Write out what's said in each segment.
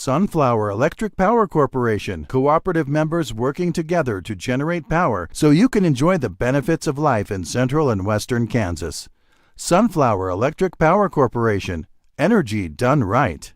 Sunflower Electric Power Corporation, cooperative members working together to generate power so you can enjoy the benefits of life in central and western Kansas. Sunflower Electric Power Corporation, energy done right.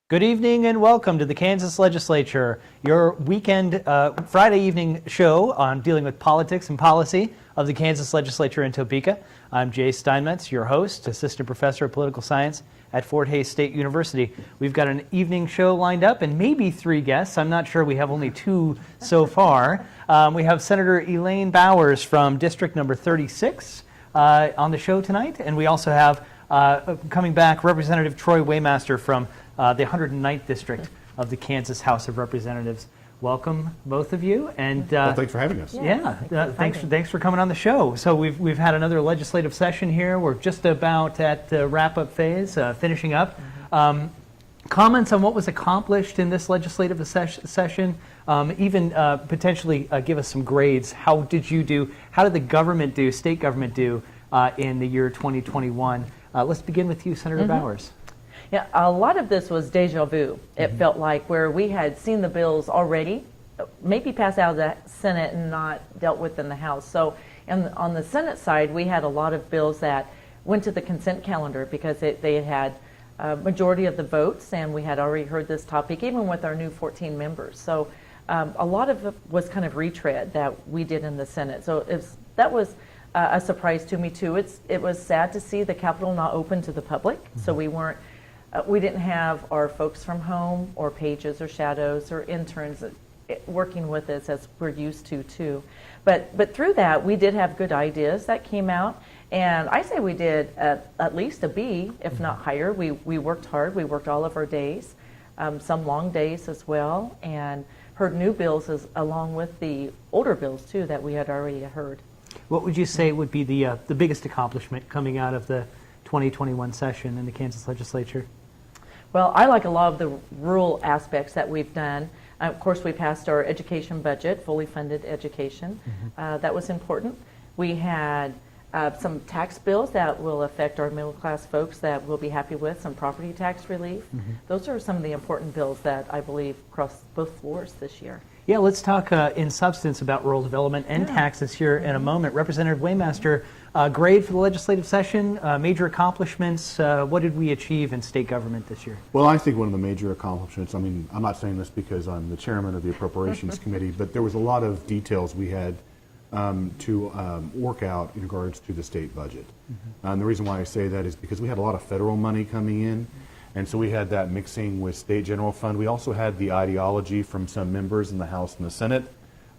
Good evening and welcome to the Kansas Legislature, your weekend Friday evening show on dealing with politics and policy of the Kansas Legislature in Topeka. I'm Jay Steinmetz, your host, Assistant Professor of Political Science at Fort Hays State University. We've got an evening show lined up and maybe 3 guests. I'm not sure. We have only 2 so far. We have Senator Elaine Bowers from District Number 36 on the show tonight, and we also have coming back Representative Troy Waymaster from the 109th District of the Kansas House of Representatives. Welcome, both of you. And well, thanks for having us. Thanks for coming on the show. So we've had another legislative session here. We're just about at the wrap-up phase, finishing up. Comments on what was accomplished in this legislative session, even potentially give us some grades. How did you do? How did the government do, state government do, in the year 2021? Let's begin with you, Senator Bowers. Yeah, a lot of this was deja vu. It felt like where we had seen the bills already, maybe passed out of the Senate and not dealt with in the House. So on the Senate side, we had a lot of bills that went to the consent calendar because they had a majority of the votes, and we had already heard this topic, even with our new 14 members. So a lot of it was kind of retread that we did in the Senate. So that was a surprise to me too. It was sad to see the Capitol not open to the public, so we didn't have our folks from home or pages or shadows or interns working with us as we're used to too. But through that, we did have good ideas that came out, and I say we did at least a B, if not higher. We worked hard. We worked all of our days, some long days as well, and heard new bills along with the older bills too that we had already heard. What would you say would be the biggest accomplishment coming out of the 2021 session in the Kansas Legislature? Well, I like a lot of the rural aspects that we've done. Of course, we passed our education budget, fully funded education. That was important. We had some tax bills that will affect our middle class folks that we'll be happy with, some property tax relief. Those are some of the important bills that I believe crossed both floors this year. Yeah, let's talk in substance about rural development and taxes here in a moment. Representative Waymaster, grade for the legislative session, major accomplishments. What did we achieve in state government this year? Well, I think one of the major accomplishments, I mean, I'm not saying this because I'm the chairman of the Appropriations Committee, but there was a lot of details we had to work out in regards to the state budget. And the reason why I say that is because we had a lot of federal money coming in, and so we had that mixing with state general fund. We also had the ideology from some members in the House and the Senate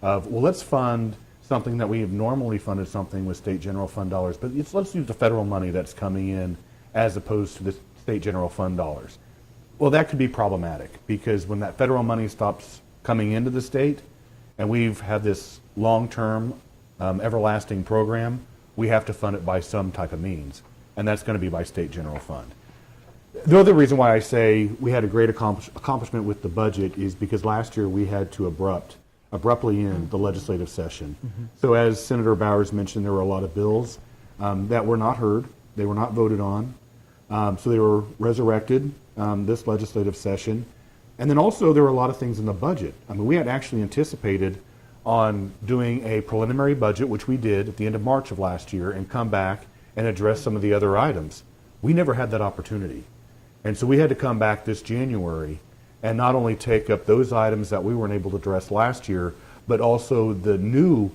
of, well, let's fund something that we have normally funded something with state general fund dollars, but let's use the federal money that's coming in as opposed to the state general fund dollars. Well, that could be problematic because when that federal money stops coming into the state and we've had this long-term everlasting program, we have to fund it by some type of means, and that's going to be by state general fund. The other reason why I say we had a great accomplishment with the budget is because last year we had to abruptly end the legislative session. So as Senator Bowers mentioned, there were a lot of bills that were not heard. They were not voted on. So they were resurrected this legislative session. And then also there were a lot of things in the budget. I mean, we had actually anticipated on doing a preliminary budget, which we did at the end of March of last year, and come back and address some of the other items. We never had that opportunity. And so we had to come back this January and not only take up those items that we weren't able to address last year, but also the new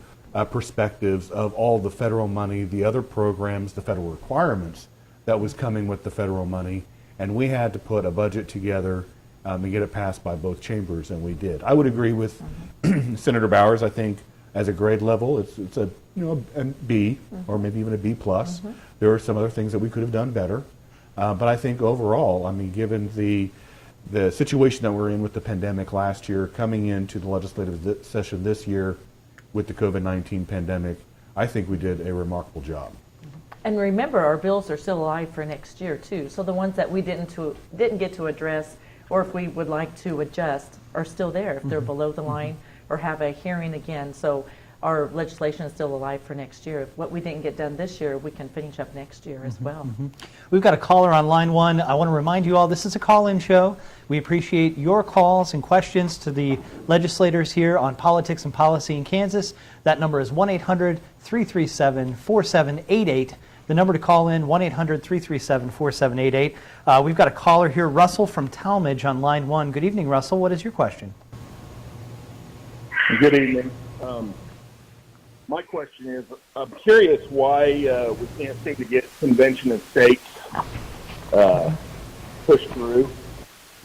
perspectives of all the federal money, the other programs, the federal requirements that was coming with the federal money. And we had to put a budget together and get it passed by both chambers, and we did. I would agree with Senator Bowers. I think as a grade level, it's a B or maybe even a B plus. There are some other things that we could have done better. But I think overall, I mean, given the situation that we're in with the pandemic last year, coming into the legislative session this year with the COVID-19 pandemic, I think we did a remarkable job. And remember, our bills are still alive for next year too. So the ones that we didn't get to address, or if we would like to adjust, are still there if they're below the line or have a hearing again. So our legislation is still alive for next year. If what we didn't get done this year, we can finish up next year as well. We've got a caller on line one. I want to remind you all, this is a call-in show. We appreciate your calls and questions to the legislators here on politics and policy in Kansas. That number is 1-800-337-4788. The number to call in, 1-800-337-4788. We've got a caller here, Russell from Talmadge on line one. Good evening, Russell. What is your question? Good evening. My question is, I'm curious why we can't seem to get convention of states pushed through.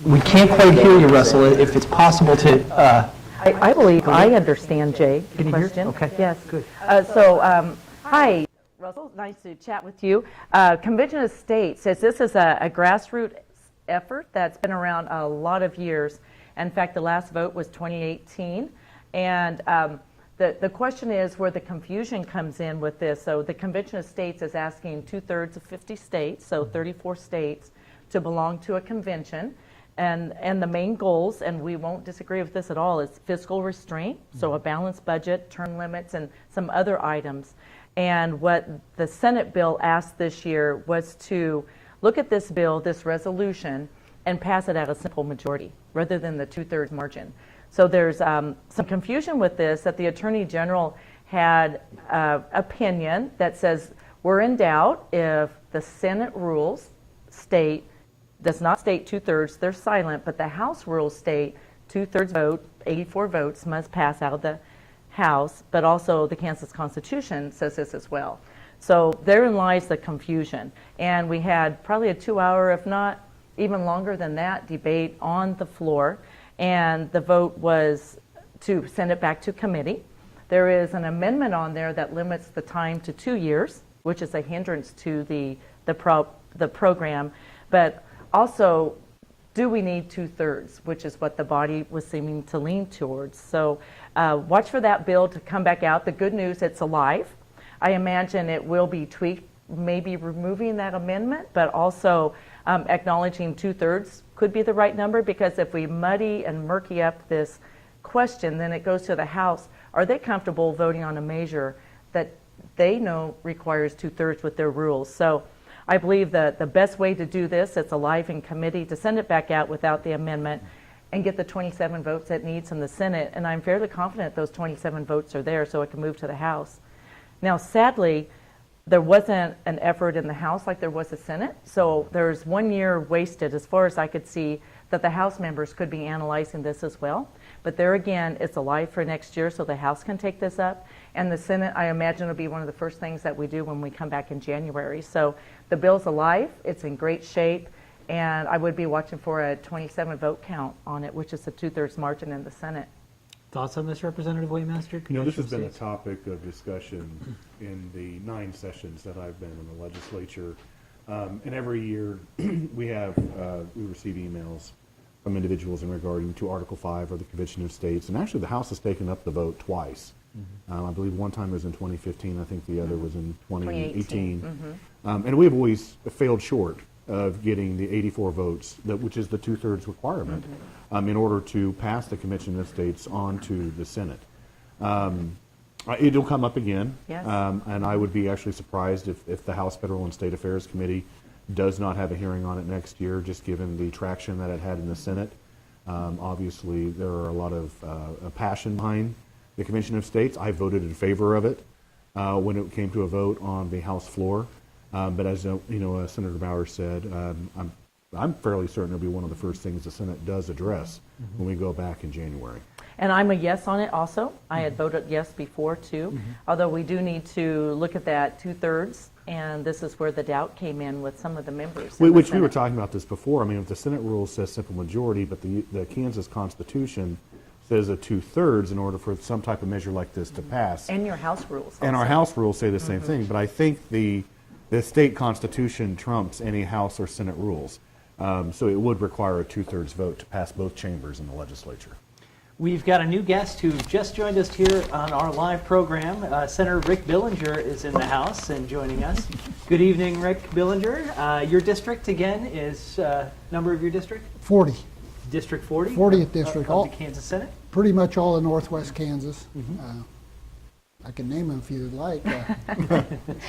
We can't quite hear you, Russell. If it's possible to... I believe I understand, Jay, the Can you hear? question. Okay. Yes. Good. Hi, Russell. Nice to chat with you. Convention of States says this is a grassroots effort that's been around a lot of years. In fact, the last vote was 2018. And the question is where the confusion comes in with this. So the Convention of States is asking 2/3 of 50 states, so 34 states, to belong to a convention. And the main goals, and we won't disagree with this at all, is fiscal restraint, so a balanced budget, term limits, and some other items. And what the Senate bill asked this year was to look at this bill, this resolution, and pass it at a simple majority rather than the 2/3 margin. So there's some confusion with this, that the Attorney General had opinion that says we're in doubt if the Senate rules does not state 2/3, they're silent, but the House rules state 2/3 vote, 84 votes must pass out of the House, but also the Kansas Constitution says this as well. So therein lies the confusion. And we had probably a 2-hour, if not even longer than that, debate on the floor. And the vote was to send it back to committee. There is an amendment on there that limits the time to 2 years, which is a hindrance to the program. But also, do we need 2/3, which is what the body was seeming to lean towards. So watch for that bill to come back out. The good news, it's alive. I imagine it will be tweaked, maybe removing that amendment, but also acknowledging 2/3 could be the right number, because if we muddy and murky up this question, then it goes to the House. Are they comfortable voting on a measure that they know requires 2/3 with their rules? So I believe that the best way to do this, it's alive in committee, to send it back out without the amendment and get the 27 votes it needs in the Senate. And I'm fairly confident those 27 votes are there so it can move to the House. Now, sadly, there wasn't an effort in the House like there was the Senate. So there's 1 year wasted, as far as I could see, that the House members could be analyzing this as well. But there again, it's alive for next year, so the House can take this up. And the Senate, I imagine, will be one of the first things that we do when we come back in January. So the bill's alive, it's in great shape, and I would be watching for a 27 vote count on it, which is a 2/3 margin in the Senate. Thoughts on this, Representative Waymaster? You know, this has been a topic of discussion in the 9 sessions that I've been in the legislature. And every year we receive emails from individuals in regarding to Article 5 or the Convention of States. And actually the House has taken up the vote twice. I believe one time was in 2015, I think the other was in 2018. And we've always failed short of getting the 84 votes, which is the 2/3 requirement, in order to pass the Convention of States on to the Senate. It'll come up again, Yes. And I would be actually surprised if the House Federal and State Affairs Committee does not have a hearing on it next year, just given the traction that it had in the Senate. Obviously, there are a lot of passion behind the Convention of States. I voted in favor of it when it came to a vote on the House floor. But as Senator Bowers said, I'm fairly certain it'll be one of the first things the Senate does address when we go back in January. And I'm a yes on it also. I had voted yes before too, although we do need to look at that 2/3, and this is where the doubt came in with some of the members. Which we were talking about this before. I mean, if the Senate rule says simple majority, but the Kansas Constitution says a 2/3 in order for some type of measure like this to pass. And your House rules also. And our House rules say the same thing, but I think the the state constitution trumps any House or Senate rules. So it would require a 2/3 vote to pass both chambers in the legislature. We've got a new guest who just joined us here on our live program. Senator Rick Billinger is in the house and joining us. Good evening, Rick Billinger. Your district, again, is number of your district? 40. District 40? 40th district. Of the Kansas Senate? Pretty much all of northwest Kansas. I can name them if you'd like.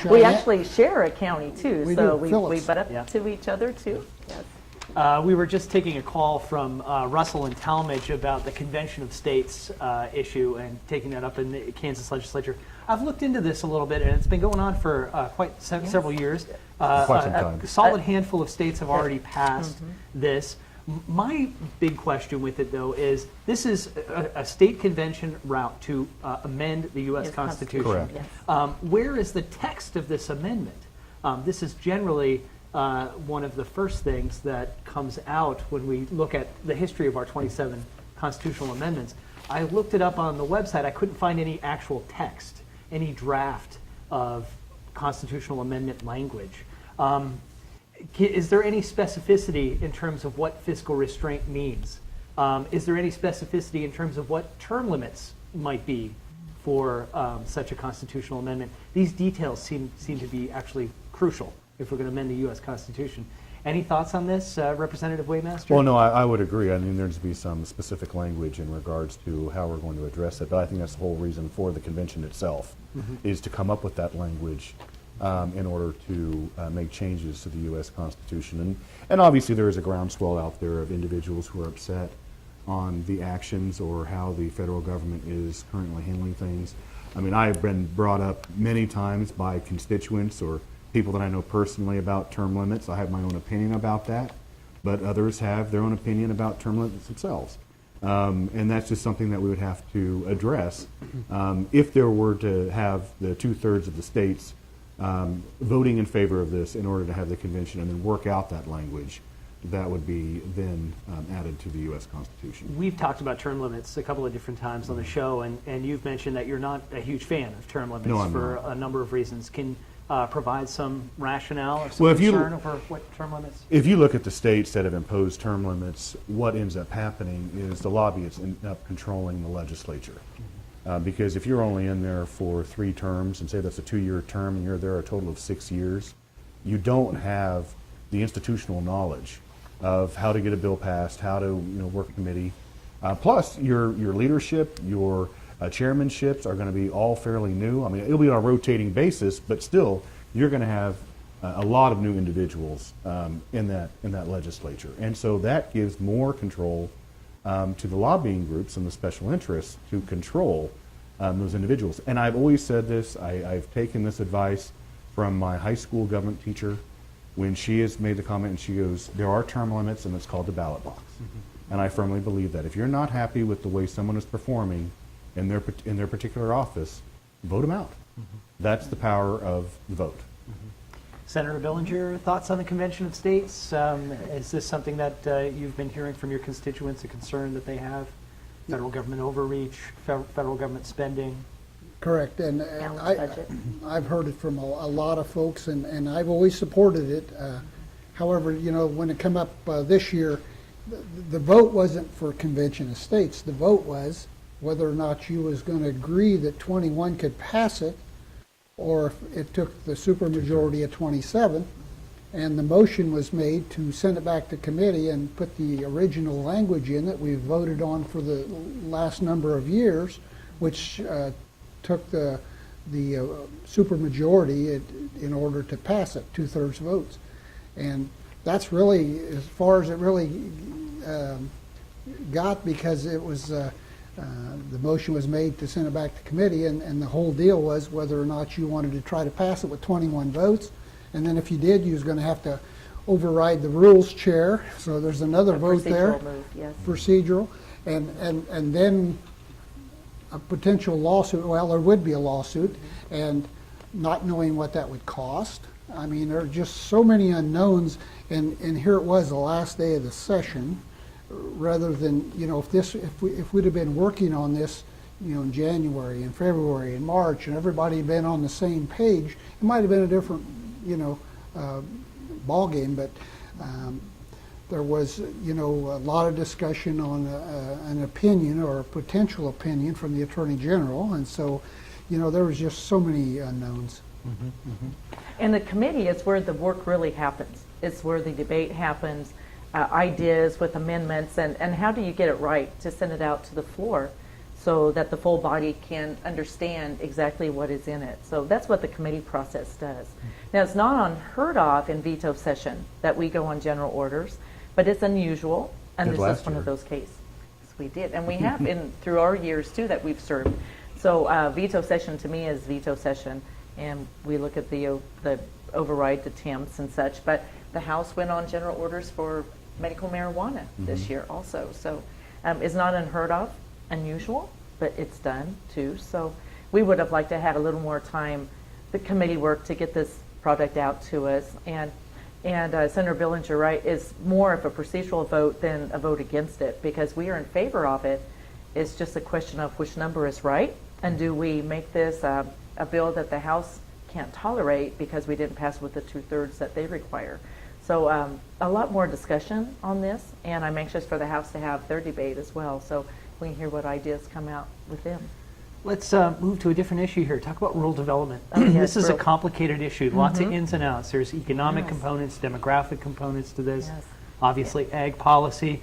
We actually share a county too, We so do, we Phillips. butt up Yeah. to each other too. Yes. We were just taking a call from Russell and Talmadge about the Convention of States issue and taking that up in the Kansas Legislature. I've looked into this a little bit, and it's been going on for several years. Quite some time. A solid handful of states have already passed this. My big question with it, though, is this is a state convention route to amend the U.S. Yes, Constitution. Correct. Yes. Where is the text of this amendment? This is generally one of the first things that comes out when we look at the history of our 27 constitutional amendments. I looked it up on the website. I couldn't find any actual text, any draft of constitutional amendment language. Is there any specificity in terms of what fiscal restraint means? Is there any specificity in terms of what term limits might be for such a constitutional amendment? These details seem to be actually crucial if we're going to amend the U.S. Constitution. Any thoughts on this, Representative Waymaster? Well, no, I would agree. I mean, there's to be some specific language in regards to how we're going to address it, but I think that's the whole reason for the convention itself, is to come up with that language in order to make changes to the U.S. Constitution. And obviously there is a groundswell out there of individuals who are upset on the actions or how the federal government is currently handling things. I mean, I've been brought up many times by constituents or people that I know personally about term limits. I have my own opinion about that, but others have their own opinion about term limits themselves. And that's just something that we would have to address. If there were to have the 2/3 of the states voting in favor of this in order to have the convention and then work out that language, that would be then added to the U.S. Constitution. We've talked about term limits a couple of different times on the show, and you've mentioned that you're not a huge fan of term limits No, I'm for not. a number of reasons. Can provide some rationale or some Well, if you- concern over what term limits? If you look at the states that have imposed term limits, what ends up happening is the lobbyists end up controlling the legislature. Because if you're only in there for 3 terms, and say that's a 2-year term, and you're there a total of 6 years, you don't have the institutional knowledge of how to get a bill passed, how to work a committee. Plus, your leadership, your chairmanships are going to be all fairly new. I mean, it'll be on a rotating basis, but still, you're going to have a lot of new individuals in that legislature, and so that gives more control to the lobbying groups and the special interests to control those individuals. And I've always said this. I've taken this advice from my high school government teacher when she has made the comment, and she goes, "There are term limits, and it's called the ballot box." And I firmly believe that if you're not happy with the way someone is performing in their particular office, vote them out. That's the power of the vote. Senator Billinger, thoughts on the Convention of States? Is this something that you've been hearing from your constituents, a concern that they have? Federal government overreach, federal government spending? Correct, and Balanced budget. I've heard it from a lot of folks, and I've always supported it. However, when it came up this year, the vote wasn't for Convention of States. The vote was whether or not you was going to agree that 21 could pass it, or if it took the supermajority of 27, and the motion was made to send it back to committee and put the original language in that we voted on for the last number of years, which took the supermajority in order to pass it, 2/3 votes. And that's really as far as it really got, because it was the motion was made to send it back to committee, and the whole deal was whether or not you wanted to try to pass it with 21 votes. And then if you did, you was going to have to override the rules chair. So there's another vote there. Procedural move, yes. Procedural. And then a potential lawsuit. Well, there would be a lawsuit, and not knowing what that would cost. I mean, there are just so many unknowns, and here it was the last day of the session, rather than, if we'd have been working on this, in January and February and March, and everybody had been on the same page, it might have been a different ball game, but there was, a lot of discussion on an opinion or a potential opinion from the Attorney General, and so, there was just so many unknowns. And the committee is where the work really happens. It's where the debate happens, ideas with amendments, and how do you get it right to send it out to the floor so that the full body can understand exactly what is in it. So that's what the committee process does. Now, it's not unheard of in veto session that we go on general orders, but it's unusual, and this is one of those cases. Yes, we did, and we have through our years too that we've served. So veto session to me is veto session, and we look at the override attempts and such. But the House went on general orders for medical marijuana this year also. So it's not unheard of, unusual, but it's done too. So we would have liked to have a little more time, the committee work, to get this product out to us. And Senator Billinger, right, is more of a procedural vote than a vote against it, because we are in favor of it. It's just a question of which number is right, and do we make this a bill that the House can't tolerate because we didn't pass with the 2/3 that they require. So a lot more discussion on this, and I'm anxious for the House to have their debate as well, so we can hear what ideas come out with them. Let's move to a different issue here. Talk about rural development. Oh, yes, This is a rural. complicated issue. Lots of ins and outs. There's economic Yes. components, demographic components to this. Yes. Obviously, ag policy.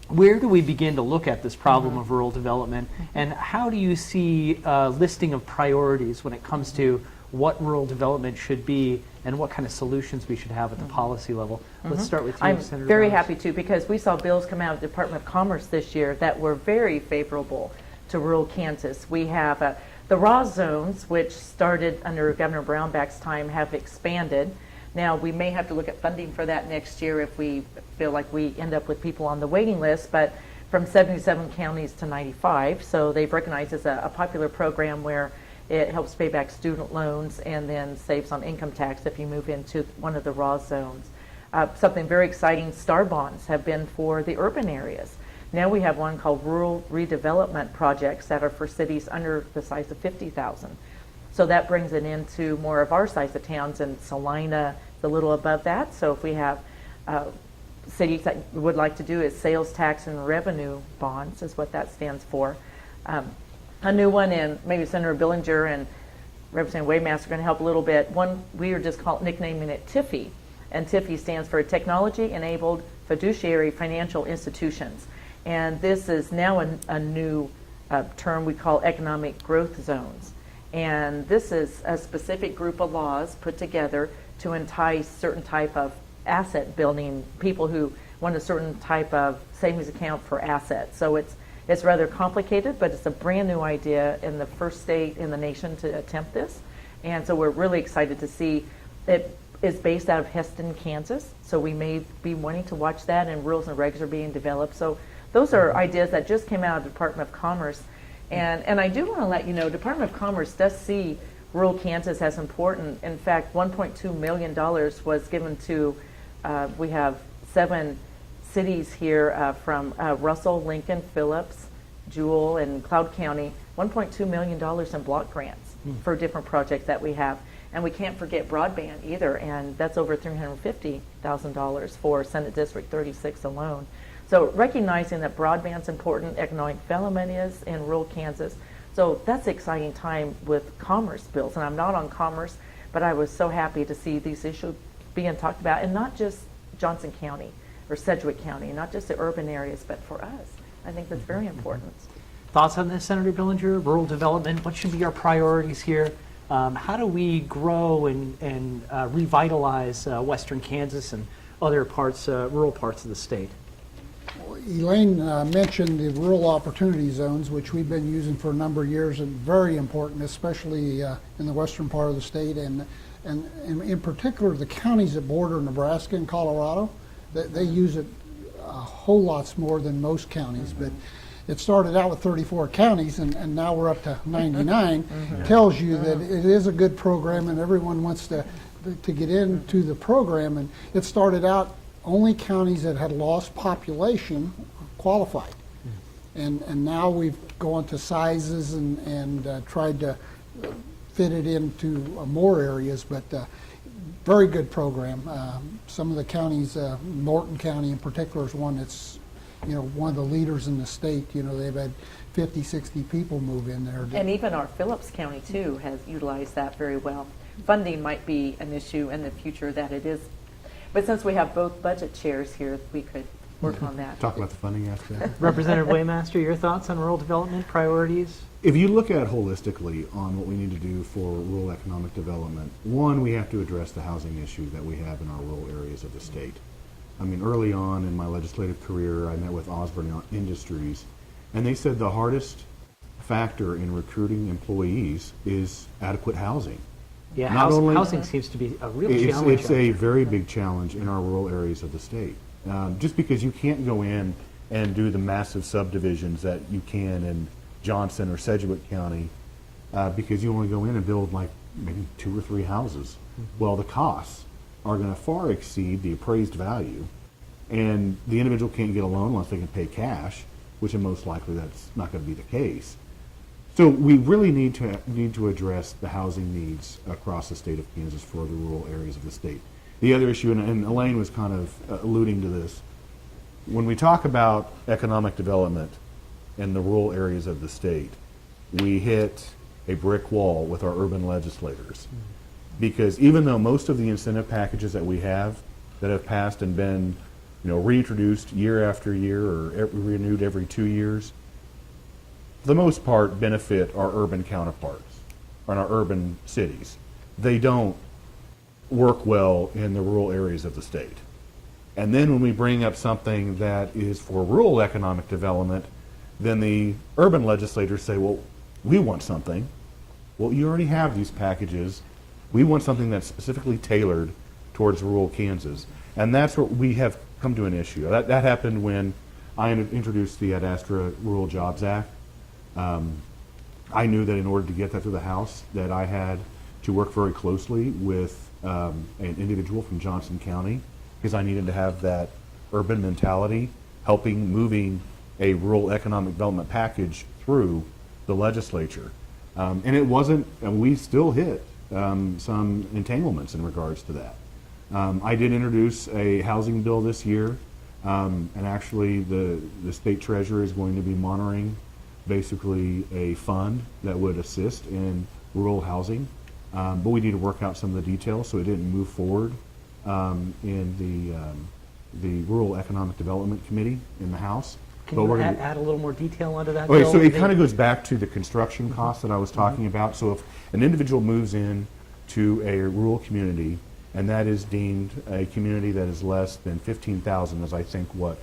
Where do we begin to look at this problem of rural development, and how do you see a listing of priorities when it comes to what rural development should be and what kind of solutions we should have at the policy level? Let's start with you, I'm Senator very Bowers. happy to, because we saw bills come out of the Department of Commerce this year that were very favorable to rural Kansas. We have the raw zones, which started under Governor Brownback's time, have expanded. Now, we may have to look at funding for that next year if we feel like we end up with people on the waiting list, but from 77 counties to 95. So they've recognized as a popular program where it helps pay back student loans and then saves on income tax if you move into one of the raw zones. Something very exciting, STAR bonds have been for the urban areas. Now we have one called Rural Redevelopment Projects that are for cities under the size of 50,000. So that brings it into more of our size of towns, and Salina is a little above that. So if we have cities that would like to do is sales tax and revenue bonds is what that stands for. A new one, and maybe Senator Billinger and Representative Waymaster are going to help a little bit. One, we are just nicknaming it TIFI, and TIFI stands for Technology-Enabled Fiduciary Financial Institutions. And this is now a new term we call economic growth zones. And this is a specific group of laws put together to entice certain type of asset building, people who want a certain type of savings account for assets. So it's rather complicated, but it's a brand new idea in the first state in the nation to attempt this. And so we're really excited to see it is based out of Heston, Kansas. So we may be wanting to watch that, and rules and regs are being developed. So those are ideas that just came out of the Department of Commerce. And I do want to let you know, Department of Commerce does see rural Kansas as important. In fact, $1.2 million was given to, we have 7 cities here from Russell, Lincoln, Phillips, Jewell, and Cloud County, $1.2 million in block grants for different projects that we have. And we can't forget broadband either, and that's over $350,000 for Senate District 36 alone. So recognizing that broadband's important, economic development is in rural Kansas. So that's an exciting time with commerce bills. And I'm not on commerce, but I was so happy to see these issues being talked about, and not just Johnson County or Sedgwick County, not just the urban areas, but for us. I think that's very important. Thoughts on this, Senator Billinger? Rural development, what should be our priorities here? How do we grow and revitalize western Kansas and other parts, rural parts of the state? Elaine mentioned the rural opportunity zones, which we've been using for a number of years, and very important, especially in the western part of the state, and in particular the counties that border Nebraska and Colorado. They use it a whole lot more than most counties, but it started out with 34 counties, and now we're up to 99. Tells you that it is a good program, and everyone wants to get into the program. And it started out only counties that had lost population qualified, and now we've gone to sizes and tried to fit it into more areas, but very good program. Some of the counties, Norton County in particular is one that's, one of the leaders in the state. They've had 50, 60 people move in there. And even our Phillips County, too, has utilized that very well. Funding might be an issue in the future that it is. But since we have both budget chairs here, we could work on that. Talk about the funding aspect. Representative Waymaster, your thoughts on rural development priorities? If you look at holistically on what we need to do for rural economic development, one, we have to address the housing issue that we have in our rural areas of the state. I mean, early on in my legislative career, I met with Osborne Industries, and they said the hardest factor in recruiting employees is adequate housing. Yeah, Not only- housing seems to be a real challenge. It's a very big challenge in our rural areas of the state. Just because you can't go in and do the massive subdivisions that you can in Johnson or Sedgwick County, because you only go in and build like maybe 2 or 3 houses. Well, the costs are going to far exceed the appraised value, and the individual can't get a loan unless they can pay cash, which most likely that's not going to be the case. So we really need to address the housing needs across the state of Kansas for the rural areas of the state. The other issue, and Elaine was kind of alluding to this, when we talk about economic development in the rural areas of the state, we hit a brick wall with our urban legislators. Because even though most of the incentive packages that we have that have passed and been reintroduced year after year or renewed every 2 years, for the most part benefit our urban counterparts or our urban cities. They don't work well in the rural areas of the state. And then when we bring up something that is for rural economic development, then the urban legislators say, well, we want something. Well, you already have these packages. We want something that's specifically tailored towards rural Kansas. And that's where we have come to an issue. That happened when I introduced the Ad Astra Rural Jobs Act. I knew that in order to get that through the House, that I had to work very closely with an individual from Johnson County, because I needed to have that urban mentality moving a rural economic development package through the legislature. And it wasn't, and we still hit some entanglements in regards to that. I did introduce a housing bill this year, and actually the state treasurer is going to be monitoring basically a fund that would assist in rural housing. But we need to work out some of the details so it didn't move forward in the Rural Economic Development Committee in the House. Can But you we're gonna- add a little more detail onto that? Okay, Bill? so it kind of goes back to the construction costs that I was talking about. So if an individual moves in to a rural community, and that is deemed a community that is less than 15,000, as I think what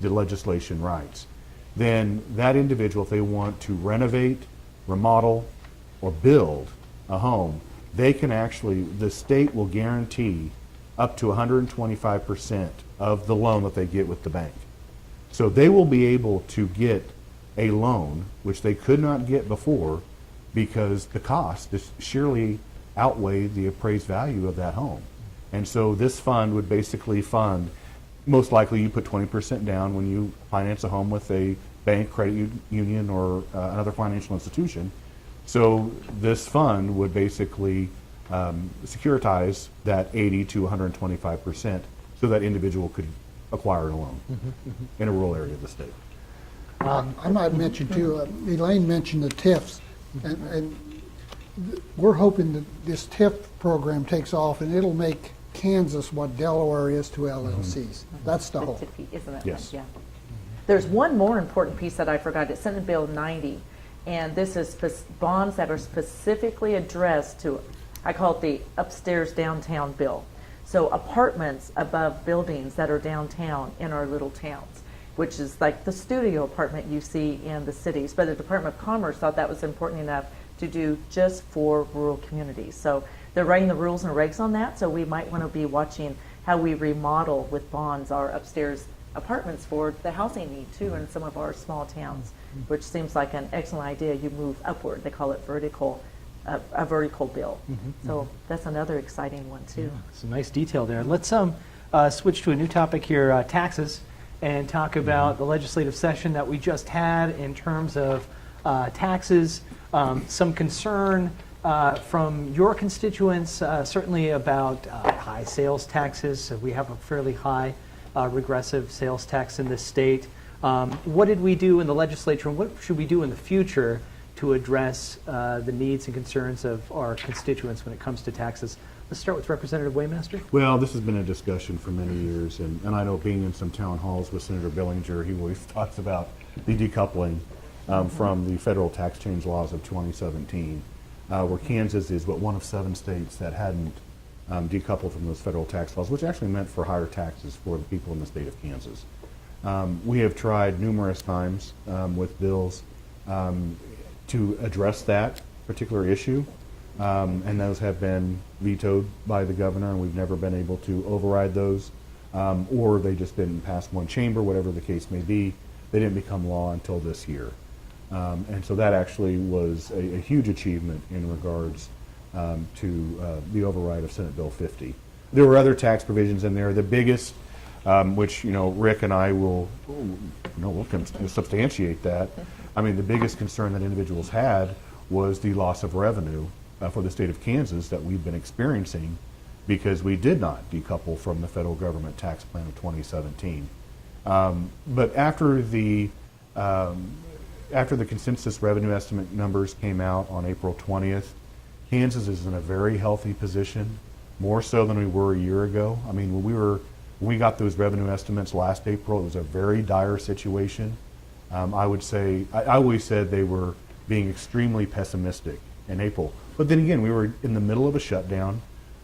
the legislation writes, then that individual, if they want to renovate, remodel, or build a home, they can actually, the state will guarantee up to 125% of the loan that they get with the bank. So they will be able to get a loan, which they could not get before, because the cost is surely outweigh the appraised value of that home. And so this fund would basically fund, most likely you put 20% down when you finance a home with a bank, credit union, or another financial institution. So this fund would basically securitize that 80 to 125% so that individual could acquire a loan in a rural area of the state. I might mention too, Elaine mentioned the TIFs, and we're hoping that this TIF program takes off and it'll make Kansas what Delaware is to LLCs. That's the hope. Isn't it? Yes. Yeah. There's one more important piece that I forgot. It's Senate Bill 90, and this is bonds that are specifically addressed to, I call it the upstairs downtown bill. So apartments above buildings that are downtown in our little towns, which is like the studio apartment you see in the cities. But the Department of Commerce thought that was important enough to do just for rural communities. So they're writing the rules and regs on that, so we might want to be watching how we remodel with bonds our upstairs apartments for the housing need too in some of our small towns, which seems like an excellent idea. You move upward. They call it vertical, a vertical bill. So that's another exciting one too. Some nice detail there. Let's switch to a new topic here, taxes, and talk about the legislative session that we just had in terms of taxes. Some concern from your constituents, certainly about high sales taxes. So we have a fairly high regressive sales tax in this state. What did we do in the legislature, and what should we do in the future to address the needs and concerns of our constituents when it comes to taxes? Let's start with Representative Waymaster. Well, this has been a discussion for many years, and I know being in some town halls with Senator Billinger, he always talks about the decoupling from the federal tax change laws of 2017, where Kansas is one of 7 states that hadn't decoupled from those federal tax laws, which actually meant for higher taxes for the people in the state of Kansas. We have tried numerous times with bills to address that particular issue. And those have been vetoed by the governor, and we've never been able to override those, or they just didn't pass one chamber, whatever the case may be. They didn't become law until this year. And so that actually was a huge achievement in regards to the override of Senate Bill 50. There were other tax provisions in there. The biggest, which Rick and I will substantiate that. I mean, the biggest concern that individuals had was the loss of revenue for the state of Kansas that we've been experiencing because we did not decouple from the federal government tax plan of 2017. But after the consensus revenue estimate numbers came out on April 20th, Kansas is in a very healthy position, more so than we were a year ago. I mean, when we got those revenue estimates last April, it was a very dire situation. I would say, I always said they were being extremely pessimistic in April. But then again, we were in the middle of a shutdown.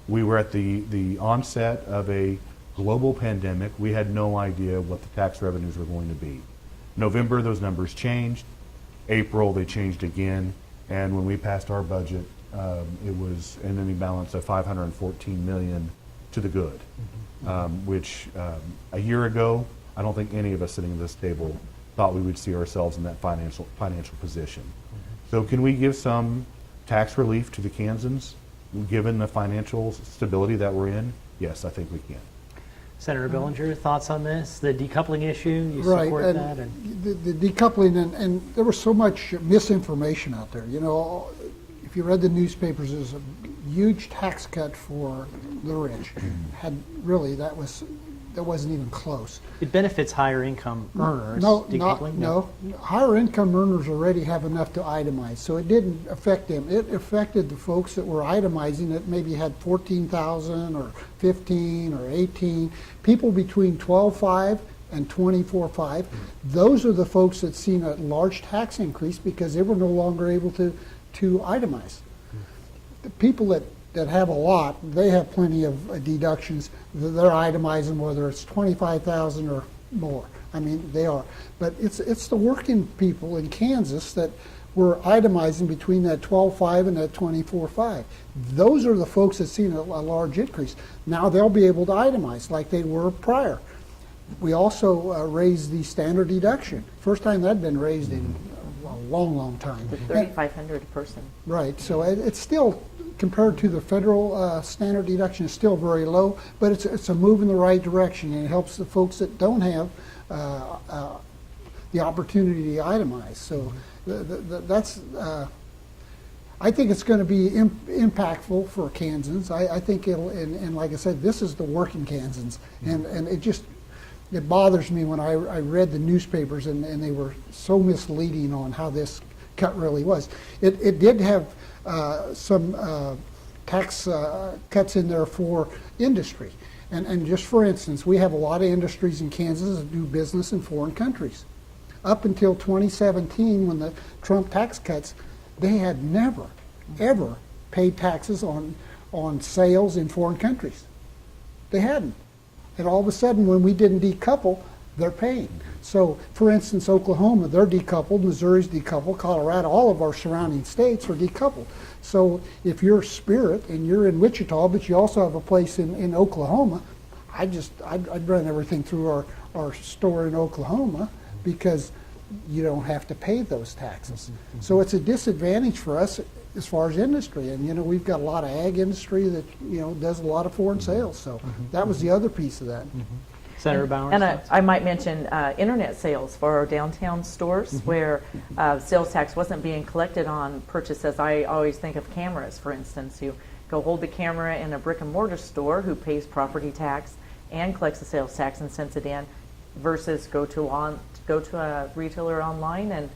We were at the onset of a global pandemic. We had no idea what the tax revenues were going to be. November, those numbers changed. April, they changed again. And when we passed our budget, it was an ending balance of $514 million to the good, which a year ago, I don't think any of us sitting at this table thought we would see ourselves in that financial position. So can we give some tax relief to the Kansans, given the financial stability that we're in? Yes, I think we can. Senator Billinger, thoughts on this? The decoupling issue, you Right, support and that? And the decoupling, and there was so much misinformation out there. If you read the newspapers, there's a huge tax cut for the rich. That wasn't even close. it benefits higher income earners, No, decoupling? no. Higher income earners already have enough to itemize, so it didn't affect them. It affected the folks that were itemizing that maybe had 14,000 or 15 or 18. People between 12.5 and 24.5. Those are the folks that seen a large tax increase because they were no longer able to itemize. The people that have a lot, they have plenty of deductions. They're itemizing whether it's 25,000 or more. I mean, they are. But it's the working people in Kansas that were itemizing between that 12.5 and that 24.5. Those are the folks that seen a large increase. Now they'll be able to itemize like they were prior. We also raised the standard deduction. First time that'd been raised in a long, long time. $3,500 a person. Right. So it's still, compared to the federal standard deduction, is still very low, but it's a move in the right direction, and it helps the folks that don't have the opportunity to itemize. So that's. I think it's going to be impactful for Kansans. I think it'll, and like I said, this is the working Kansans, and it bothers me when I read the newspapers and they were so misleading on how this cut really was. It did have some tax cuts in there for industry. And just for instance, we have a lot of industries in Kansas that do business in foreign countries. Up until 2017, when the Trump tax cuts, they had never, ever paid taxes on sales in foreign countries. They hadn't. And all of a sudden, when we didn't decouple, they're paying. So, for instance, Oklahoma, they're decoupled, Missouri's decoupled, Colorado, all of our surrounding states are decoupled. So if you're Spirit and you're in Wichita, but you also have a place in Oklahoma, I'd run everything through our store in Oklahoma because you don't have to pay those taxes. So it's a disadvantage for us as far as industry. And, we've got a lot of ag industry that, does a lot of foreign sales. So that was the other piece of that. Senator Bowers? And thoughts? I might mention internet sales for our downtown stores where sales tax wasn't being collected on purchases. I always think of cameras, for instance. You go hold the camera in a brick and mortar store who pays property tax and collects the sales tax and sends it in, versus go to a retailer online and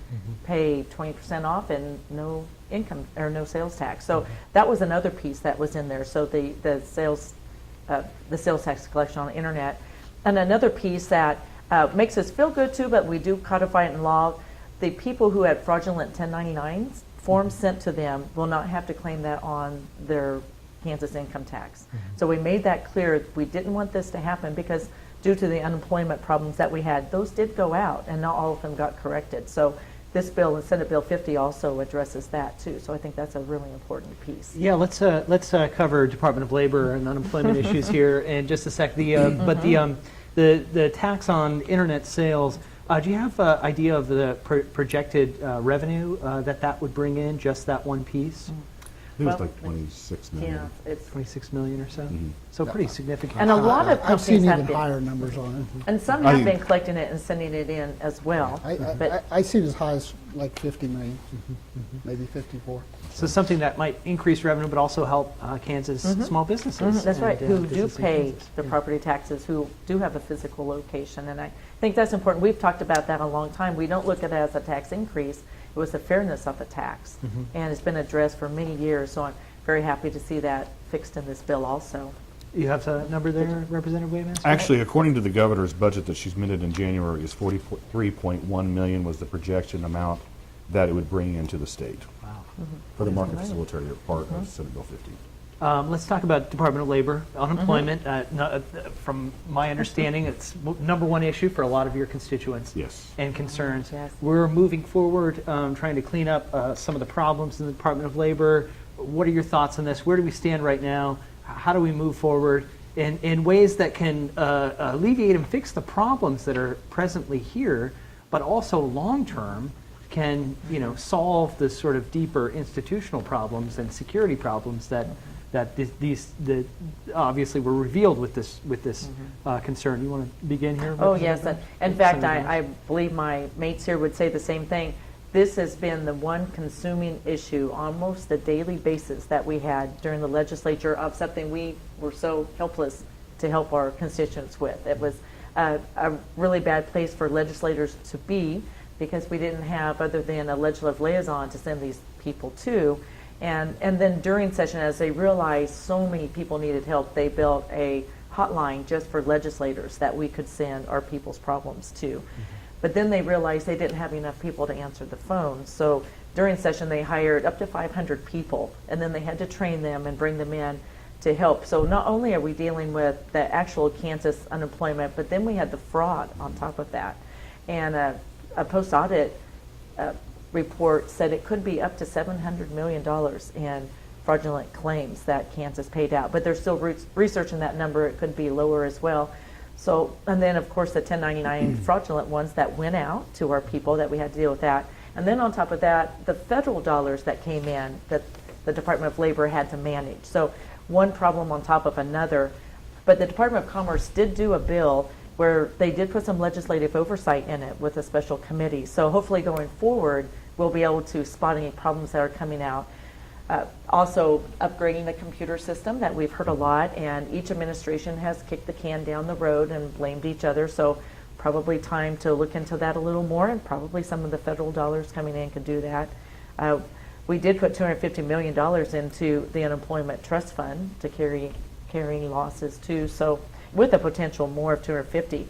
pay 20% off and no income or no sales tax. So that was another piece that was in there. So the sales tax collection on the internet. And another piece that makes us feel good too, but we do codify it in law, the people who had fraudulent 1099s forms sent to them will not have to claim that on their Kansas income tax. So we made that clear. We didn't want this to happen because due to the unemployment problems that we had, those did go out and not all of them got corrected. So this bill, Senate Bill 50, also addresses that too. So I think that's a really important piece. Yeah, let's cover Department of Labor and unemployment issues here in just a sec. But the tax on internet sales. Do you have an idea of the projected revenue that would bring in, just that one piece? I think it was like 26 million. Yeah, it's 26 million or so? So pretty significant. and a lot of I've seen companies have even been, higher numbers on and some have been collecting it and sending it in as well. But I see it as high as like 50 million, maybe 54. So something that might increase revenue, but also help Kansas small businesses. That's right, and, who do businesses in pay Kansas. the property taxes, who do have a physical location. And I think that's important. We've talked about that a long time. We don't look at it as a tax increase. It was the fairness of the tax. And it's been addressed for many years. So I'm very happy to see that fixed in this bill also. You have a number there, Representative Waymaster? Actually, according to the governor's budget that she submitted in January, is 43.1 million was the projection amount that it would bring into the state Wow. for the market facilitator part of Senate Bill 50. Let's talk about Department of Labor, unemployment. From my understanding, it's number one issue for a lot of your constituents Yes. and concerns. Yes. We're moving forward, trying to clean up some of the problems in the Department of Labor. What are your thoughts on this? Where do we stand right now? How do we move forward in ways that can alleviate and fix the problems that are presently here, but also long-term can solve the sort of deeper institutional problems and security problems that these obviously were revealed with this concern. You want to begin here? Oh, yes. In fact, Senator I believe my mates here would say the same thing. This has been the one consuming issue almost a daily basis that we had during the legislature of something we were so helpless to help our constituents with. It was a really bad place for legislators to be because we didn't have other than a legislative liaison to send these people to. And then during session, as they realized so many people needed help, they built a hotline just for legislators that we could send our people's problems to. But then they realized they didn't have enough people to answer the phone. So during session, they hired up to 500 people, and then they had to train them and bring them in to help. So not only are we dealing with the actual Kansas unemployment, but then we had the fraud on top of that. And a post-audit report said it could be up to $700 million in fraudulent claims that Kansas paid out. But they're still researching that number. It could be lower as well. So, and then of course the 1099 fraudulent ones that went out to our people that we had to deal with that. And then on top of that, the federal dollars that came in that the Department of Labor had to manage. So one problem on top of another. But the Department of Commerce did do a bill where they did put some legislative oversight in it with a special committee. So hopefully going forward, we'll be able to spot any problems that are coming out. Also upgrading the computer system that we've heard a lot, and each administration has kicked the can down the road and blamed each other. So probably time to look into that a little more, and probably some of the federal dollars coming in could do that. We did put $250 million into the unemployment trust fund to carrying losses too. So with a potential more of 250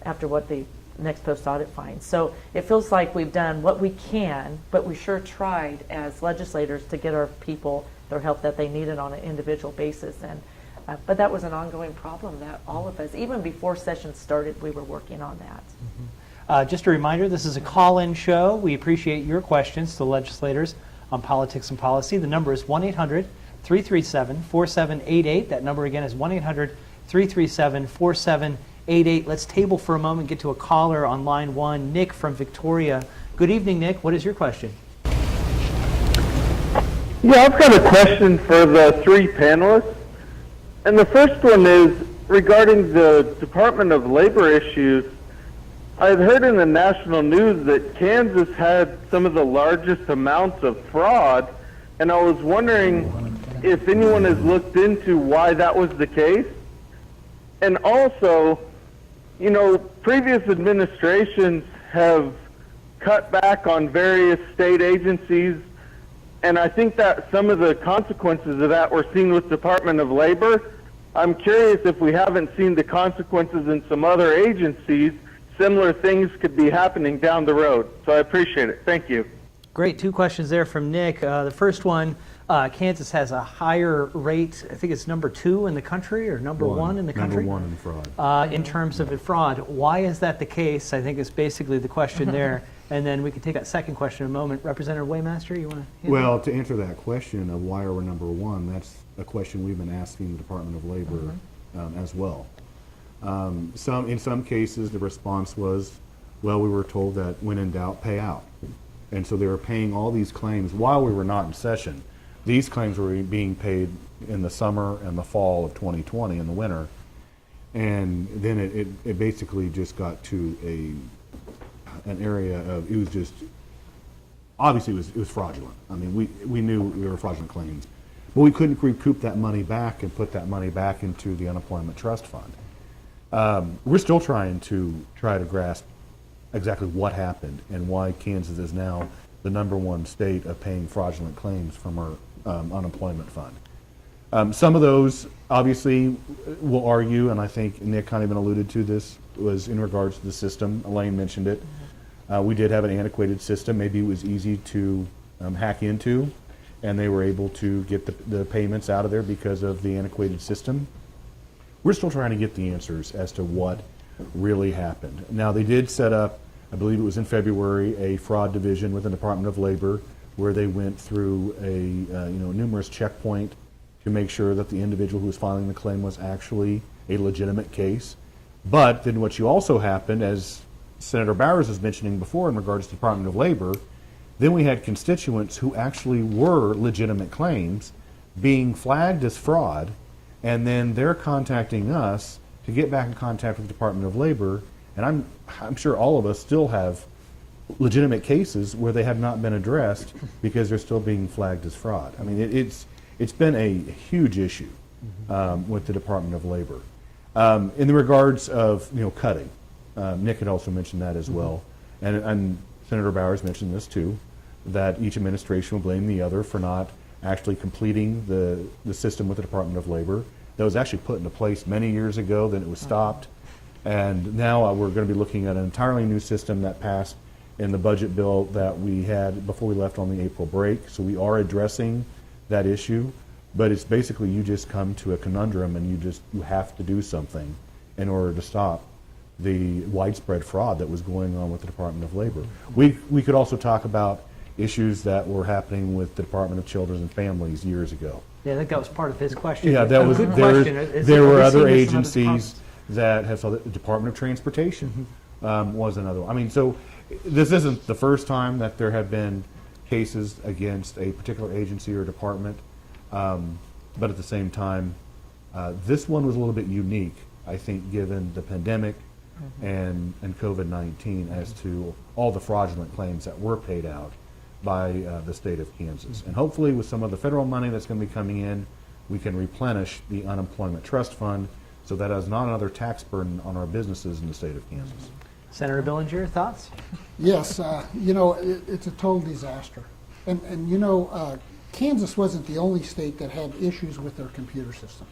after what the next post-audit finds. So it feels like we've done what we can, but we sure tried as legislators to get our people their help that they needed on an individual basis. And but that was an ongoing problem that all of us, even before session started, we were working on that. Just a reminder, this is a call-in show. We appreciate your questions to legislators on politics and policy. The number is 1-800-337-4788. That number again is 1-800-337-4788. Let's table for a moment, get to a caller on line one, Nick from Victoria. Good evening, Nick. What is your question? Yeah, I've got a question for the three panelists. And the first one is, regarding the Department of Labor issues, I had heard in the national news that Kansas had some of the largest amounts of fraud, and I was wondering if anyone has looked into why that was the case. And also, you know, previous administrations have cut back on various state agencies, and I think that some of the consequences of that were seen with Department of Labor. I'm curious if we haven't seen the consequences in some other agencies. Similar things could be happening down the road. So I appreciate it. Thank you. Great. Two questions there from Nick. The first one, Kansas has a higher rate, I think it's number 2 in the country or number one in the country. Number 1 in fraud. In terms of fraud. Why is that the case? I think is basically the question there. And then we can take that second question in a moment. Representative Waymaster, you want to? Well, to answer that question of why are we number 1, that's a question we've been asking the Department of Labor as well. In some cases, the response was, well, we were told that when in doubt, pay out. And so they were paying all these claims while we were not in session. These claims were being paid in the summer and the fall of 2020, in the winter. And then it basically just got to an area of, it was just, obviously it was fraudulent. I mean, we knew there were fraudulent claims, but we couldn't recoup that money back and put that money back into the unemployment trust fund. We're still trying to grasp exactly what happened and why Kansas is now the number 1 state of paying fraudulent claims from our unemployment fund. Some of those obviously will argue, and I think Nick kind of even alluded to this, was in regards to the system. Elaine mentioned it. We did have an antiquated system. Maybe it was easy to hack into, and they were able to get the payments out of there because of the antiquated system. We're still trying to get the answers as to what really happened. Now, they did set up, I believe it was in February, a fraud division with the Department of Labor where they went through numerous checkpoint to make sure that the individual who was filing the claim was actually a legitimate case. But then what you also happened, as Senator Bowers was mentioning before in regards to the Department of Labor, then we had constituents who actually were legitimate claims being flagged as fraud, and then they're contacting us to get back in contact with the Department of Labor, and I'm sure all of us still have legitimate cases where they have not been addressed because they're still being flagged as fraud. I mean, it's been a huge issue with the Department of Labor. In the regards of cutting, Nick had also mentioned that as well, and Senator Bowers mentioned this too, that each administration will blame the other for not actually completing the system with the Department of Labor. That was actually put into place many years ago, then it was stopped. And now we're going to be looking at an entirely new system that passed in the budget bill that we had before we left on the April break. So we are addressing that issue, but it's basically you just come to a conundrum and you have to do something in order to stop the widespread fraud that was going on with the Department of Labor. We could also talk about issues that were happening with the Department of Children and Families years ago. Yeah, I think that was part of his question. Yeah, that was good question. there were other agencies that have, so the Department of Transportation was another one. I mean, so this isn't the first time that there have been cases against a particular agency or department, but at the same time, this one was a little bit unique, I think, given the pandemic and COVID-19 as to all the fraudulent claims that were paid out by the state of Kansas. And hopefully with some of the federal money that's going to be coming in, we can replenish the unemployment trust fund so that is not another tax burden on our businesses in the state of Kansas. Senator Billinger, thoughts? Yes, it's a total disaster. And Kansas wasn't the only state that had issues with their computer system.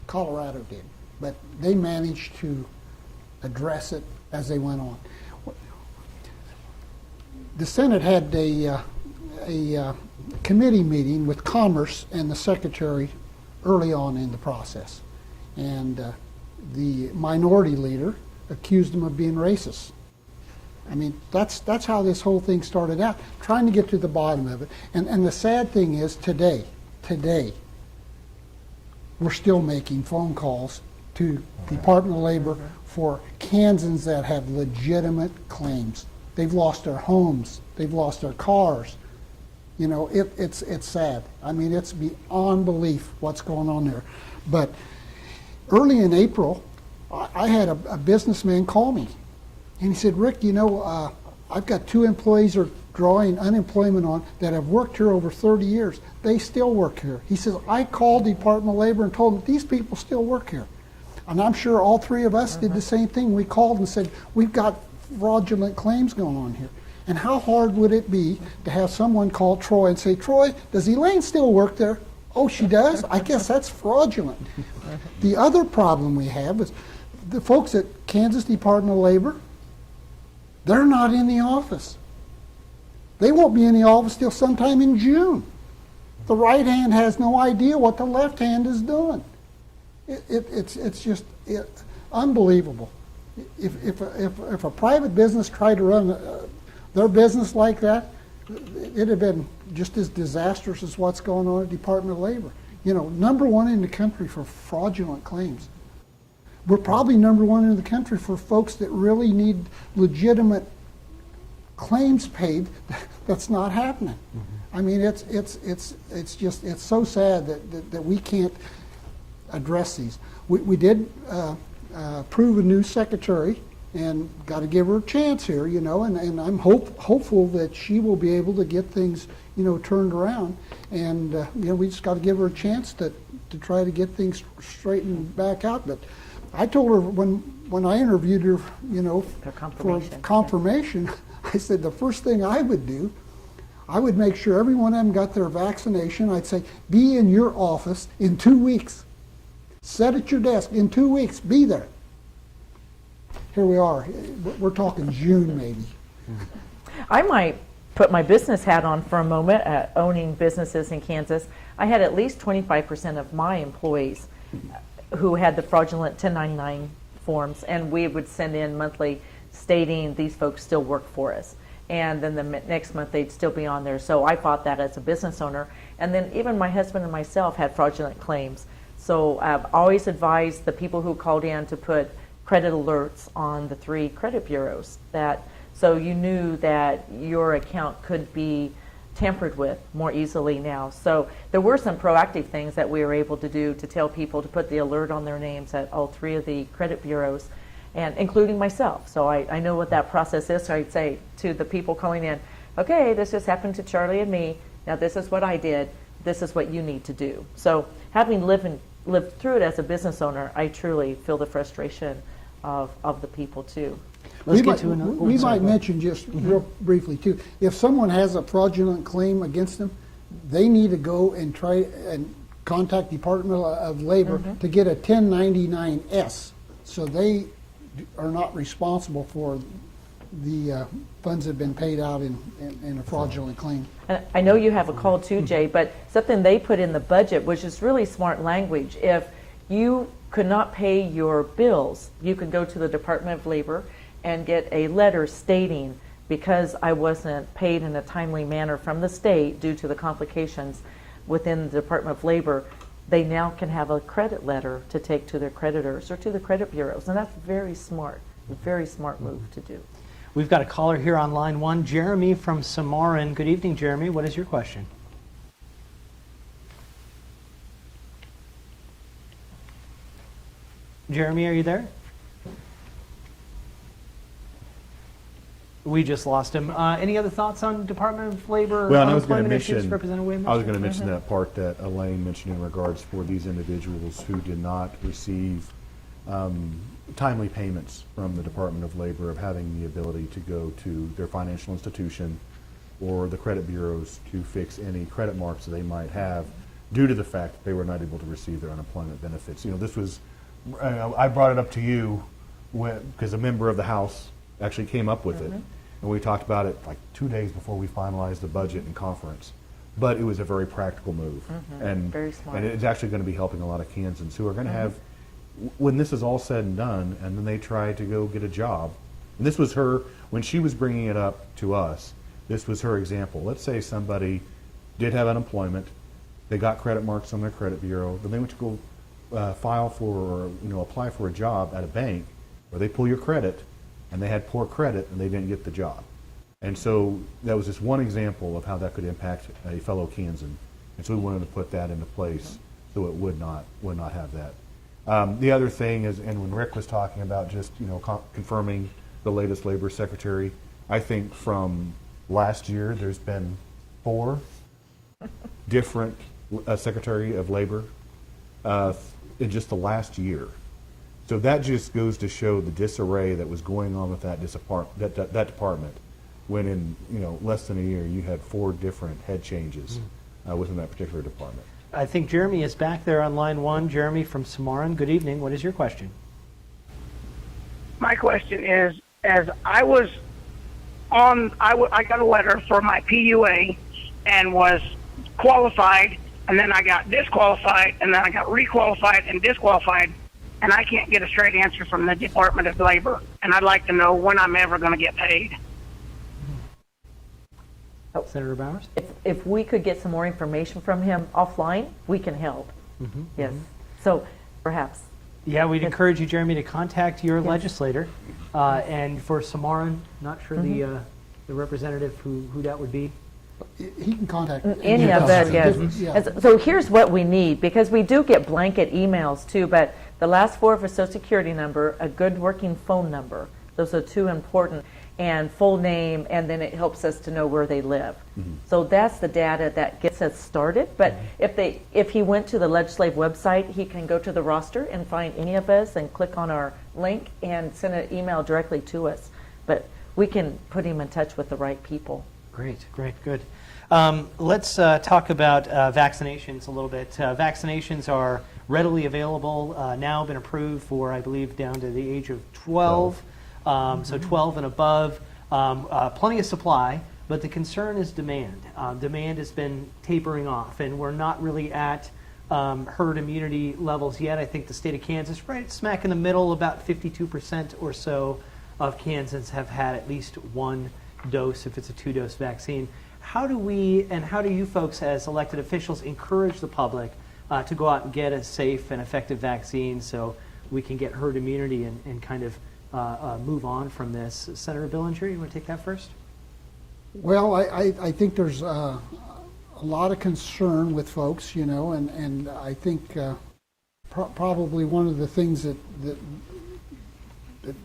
Colorado did, but they managed to address it as they went on. The Senate had a committee meeting with Commerce and the Secretary early on in the process. And the minority leader accused them of being racist. I mean, that's how this whole thing started out, trying to get to the bottom of it. And the sad thing is today, we're still making phone calls to the Department of Labor for Kansans that have legitimate claims. They've lost their homes. They've lost their cars. It's sad. I mean, it's beyond belief what's going on there. But early in April, I had a businessman call me, and he said, Rick, you know, I've got 2 employees who are drawing unemployment on that have worked here over 30 years. They still work here. He says, I called the Department of Labor and told them these people still work here. And I'm sure all 3 of us did the same thing. We called and said, we've got fraudulent claims going on here. And how hard would it be to have someone call Troy and say, Troy, does Elaine still work there? Oh, she does? I guess that's fraudulent. The other problem we have is the folks at Kansas Department of Labor, they're not in the office. They won't be in the office till sometime in June. The right hand has no idea what the left hand is doing. It's just unbelievable. If a private business tried to run their business like that, it'd have been just as disastrous as what's going on at the Department of Labor. You know, #1 in the country for fraudulent claims. We're probably #1 in the country for folks that really need legitimate claims paid. That's not happening. I mean, it's just so sad that we can't address these. We did approve a new secretary, and got to give her a chance here, you know, and I'm hopeful that she will be able to get things, you know, turned around, and you know, we just got to give her a chance to try to get things straightened back out. But I told her when I interviewed her, you know, for confirmation, I said the first thing I would do, I would make sure every one of them got their vaccination. I'd say, be in your office in 2 weeks. Sit at your desk in 2 weeks. Be there. Here we are. We're talking June, maybe. I might put my business hat on for a moment, owning businesses in Kansas. I had at least 25% of my employees who had the fraudulent 1099 forms, and we would send in monthly stating these folks still work for us. And then the next month they'd still be on there. So I fought that as a business owner. And then even my husband and myself had fraudulent claims. So I've always advised the people who called in to put credit alerts on the 3 credit bureaus, so you knew that your account could be tampered with more easily now. So there were some proactive things that we were able to do to tell people to put the alert on their names at all 3 of the credit bureaus, and including myself. So I know what that process is. So I'd say to the people calling in, okay, this just happened to Charlie and me. Now this is what I did. This is what you need to do. So having lived through it as a business owner, I truly feel the frustration of the people too. Let's get to another. We might mention just real briefly too, if someone has a fraudulent claim against them, they need to go and try and contact Department of Labor to get a 1099-S, so they are not responsible for the funds that have been paid out in a fraudulent claim. And I know you have a call too, Jay, but something they put in the budget, which is really smart language. If you could not pay your bills, you could go to the Department of Labor and get a letter stating, because I wasn't paid in a timely manner from the state due to the complications within the Department of Labor, they now can have a credit letter to take to their creditors or to the credit bureaus. And that's very smart move to do. We've got a caller here on line 1, Jeremy from Samarin. Good evening, Jeremy. What is your question? Jeremy, are you there? We just lost him. Any other thoughts on Department of Labor Well, I was going to unemployment issues, mention, Representative Waymaster? I was going to mention that part that Elaine mentioned in regards for these individuals who did not receive timely payments from the Department of Labor, of having the ability to go to their financial institution or the credit bureaus to fix any credit marks that they might have due to the fact that they were not able to receive their unemployment benefits. You know, this was, I brought it up to you because a member of the House actually came up with it. And we talked about it like 2 days before we finalized the budget in conference. But it was a very practical move. And, Very smart. and it's actually going to be helping a lot of Kansans who are going to have, when this is all said and done, and then they try to go get a job. And this was her, when she was bringing it up to us, this was her example. Let's say somebody did have unemployment, they got credit marks on their credit bureau, then they went to go file for, or apply for a job at a bank where they pull your credit, and they had poor credit and they didn't get the job. And so that was just one example of how that could impact a fellow Kansan. And so we wanted to put that into place so it would not have that. The other thing is, and when Rick was talking about just, confirming the latest labor secretary, I think from last year there's been 4 different secretary of labor in just the last year. So that just goes to show the disarray that was going on with that department. When in less than a year you had 4 different head changes within that particular department. I think Jeremy is back there on line 1. Jeremy from Cimarron, good evening. What is your question? My question is, as I was on, I got a letter for my PUA and was qualified, and then I got disqualified, and then I got requalified and disqualified, and I can't get a straight answer from the Department of Labor, and I'd like to know when I'm ever going to get paid. Senator Bowers? If we could get some more information from him offline, we can help. Yes. So perhaps. Yeah, we'd encourage you, Jeremy, to contact your legislator. And for Cimarron, not sure the representative who that would be. He can contact Any of us, yes. Yeah. So here's what we need, because we do get blanket emails too, but the last 4 of a Social Security number, a good working phone number, those are 2 important, and full name, and then it helps us to know where they live. So that's the data that gets us started. But if he went to the legislative website, he can go to the roster and find any of us and click on our link and send an email directly to us. But we can put him in touch with the right people. Great, good. Let's talk about vaccinations a little bit. Vaccinations are readily available, now been approved for, I believe, down to the age of 12. So 12 and above, plenty of supply, but the concern is demand. Demand has been tapering off, and we're not really at herd immunity levels yet. I think the state of Kansas, right smack in the middle, about 52% or so of Kansans have had at least 1 dose if it's a 2-dose vaccine. How do we, and how do you folks as elected officials encourage the public to go out and get a safe and effective vaccine so we can get herd immunity and kind of move on from this? Senator Billinger, you want to take that first? Well, I think there's a lot of concern with folks, and I think probably one of the things that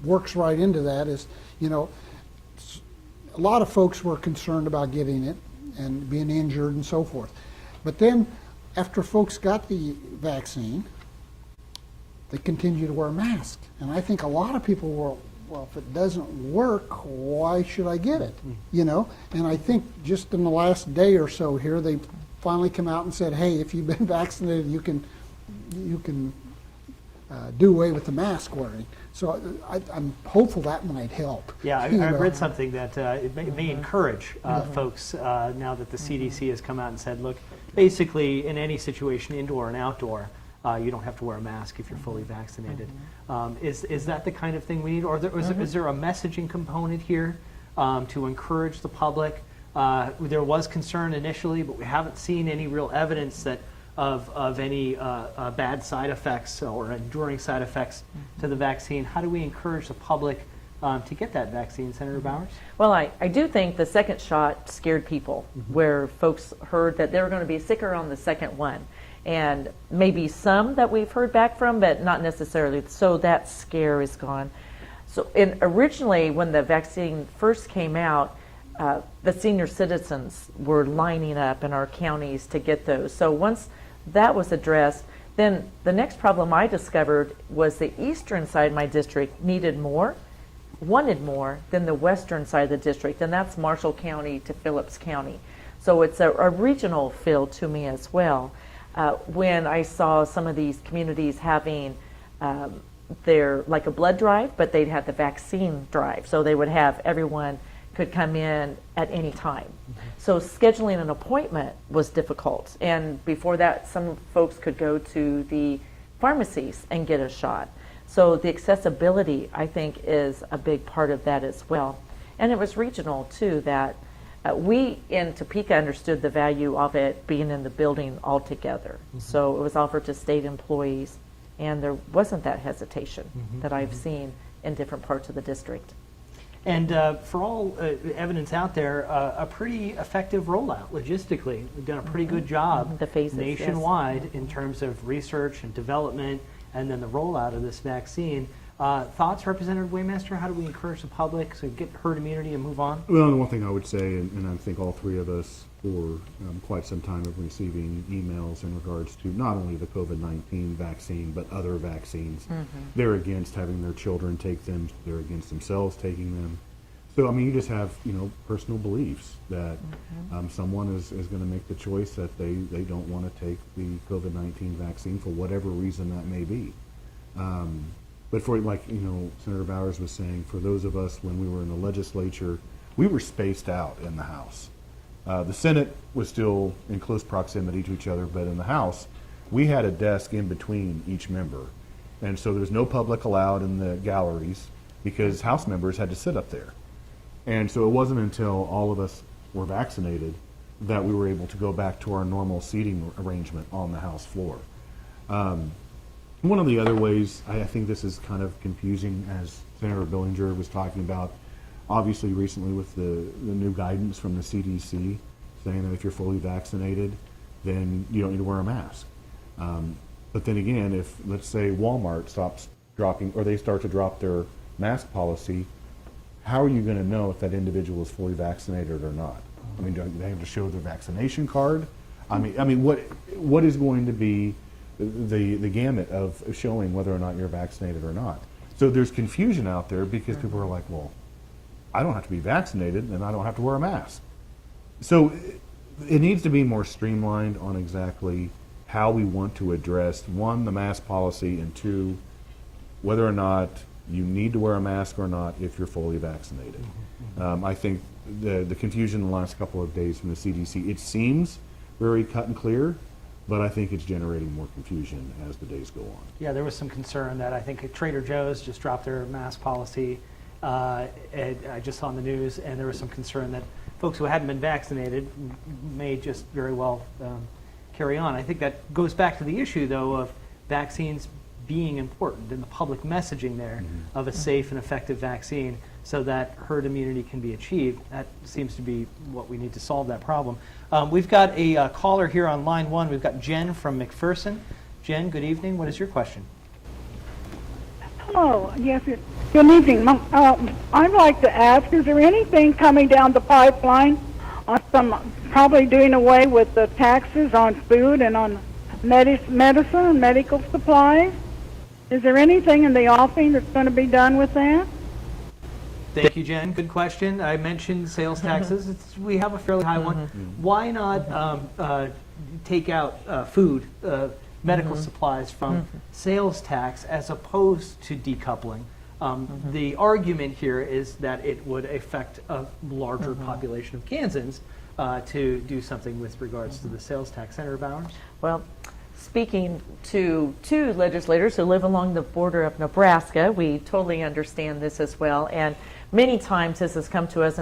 works right into that is, a lot of folks were concerned about getting it and being injured and so forth. But then after folks got the vaccine, they continue to wear a mask. And I think a lot of people were, well, if it doesn't work, why should I get it? And I think just in the last day or so here, they finally come out and said, hey, if you've been vaccinated, you can do away with the mask wearing. So I'm hopeful that might help. Yeah, I read something that it may encourage folks now that the CDC has come out and said, look, basically in any situation, indoor and outdoor, you don't have to wear a mask if you're fully vaccinated. Is that the kind of thing we need? Or is there a messaging component here to encourage the public? There was concern initially, but we haven't seen any real evidence that of any bad side effects or enduring side effects to the vaccine. How do we encourage the public to get that vaccine, Senator Bowers? Well, I do think the second shot scared people, where folks heard that they were going to be sicker on the second one. And maybe some that we've heard back from, but not necessarily. So that scare is gone. So originally, when the vaccine first came out, the senior citizens were lining up in our counties to get those. So once that was addressed, then the next problem I discovered was the eastern side of my district wanted more than the western side of the district, and that's Marshall County to Phillips County. So it's a regional feel to me as well. When I saw some of these communities having like a blood drive, but they'd have the vaccine drive. So they would have everyone could come in at any time. So scheduling an appointment was difficult. And before that, some folks could go to the pharmacies and get a shot. So the accessibility, I think, is a big part of that as well. And it was regional, too, that we in Topeka understood the value of it being in the building altogether. So it was offered to state employees, and there wasn't that hesitation that I've seen in different parts of the district. And for all evidence out there, a pretty effective rollout logistically. We've done a pretty good job The phases, nationwide in terms of research and development and then the rollout of this vaccine. Thoughts, Representative Waymaster? How do we encourage the public to get herd immunity and move on? Well, the one thing I would say, and I think all three of us for quite some time have receiving emails in regards to not only the COVID-19 vaccine, but other vaccines. They're against having their children take them. They're against themselves taking them. So, I mean, you just have, personal beliefs that someone is going to make the choice that they don't want to take the COVID-19 vaccine for whatever reason that may be. But for, like, Senator Bowers was saying, for those of us when we were in the legislature, we were spaced out in the House. The Senate was still in close proximity to each other, but in the House, we had a desk in between each member. And so there's no public allowed in the galleries because House members had to sit up there. And so it wasn't until all of us were vaccinated that we were able to go back to our normal seating arrangement on the House floor. One of the other ways, I think this is kind of confusing, as Senator Billinger was talking about, obviously recently with the new guidance from the CDC saying that if you're fully vaccinated, then you don't need to wear a mask. But then again, if, let's say, Walmart stops dropping, or they start to drop their mask policy, how are you going to know if that individual is fully vaccinated or not? I mean, do they have to show their vaccination card? I mean, what is going to be the gamut of showing whether or not you're vaccinated or not? So there's confusion out there because people are like, well, I don't have to be vaccinated and I don't have to wear a mask. So it needs to be more streamlined on exactly how we want to address, one, the mask policy, and two, whether or not you need to wear a mask or not if you're fully vaccinated. I think the confusion in the last couple of days from the CDC, it seems very cut and clear, but I think it's generating more confusion as the days go on. Yeah, there was some concern that I think Trader Joe's just dropped their mask policy. I just saw on the news, and there was some concern that folks who hadn't been vaccinated may just very well carry on. I think that goes back to the issue, though, of vaccines being important and the public messaging there of a safe and effective vaccine so that herd immunity can be achieved. That seems to be what we need to solve that problem. We've got a caller here on line one. We've got Jen from McPherson. Jen, good evening. What is your question? Hello. Yes, good evening. I'd like to ask, is there anything coming down the pipeline on some probably doing away with the taxes on food and on medicine and medical supplies? Is there anything in the offing that's going to be done with that? Thank you, Jen. Good question. I mentioned sales taxes. We have a fairly high one. Why not take out food, medical supplies from sales tax as opposed to decoupling? The argument here is that it would affect a larger population of Kansans to do something with regards to the sales tax. Senator Bowers? Well, speaking to two legislators who live along the border of Nebraska, we totally understand this as well. And many times this has come to us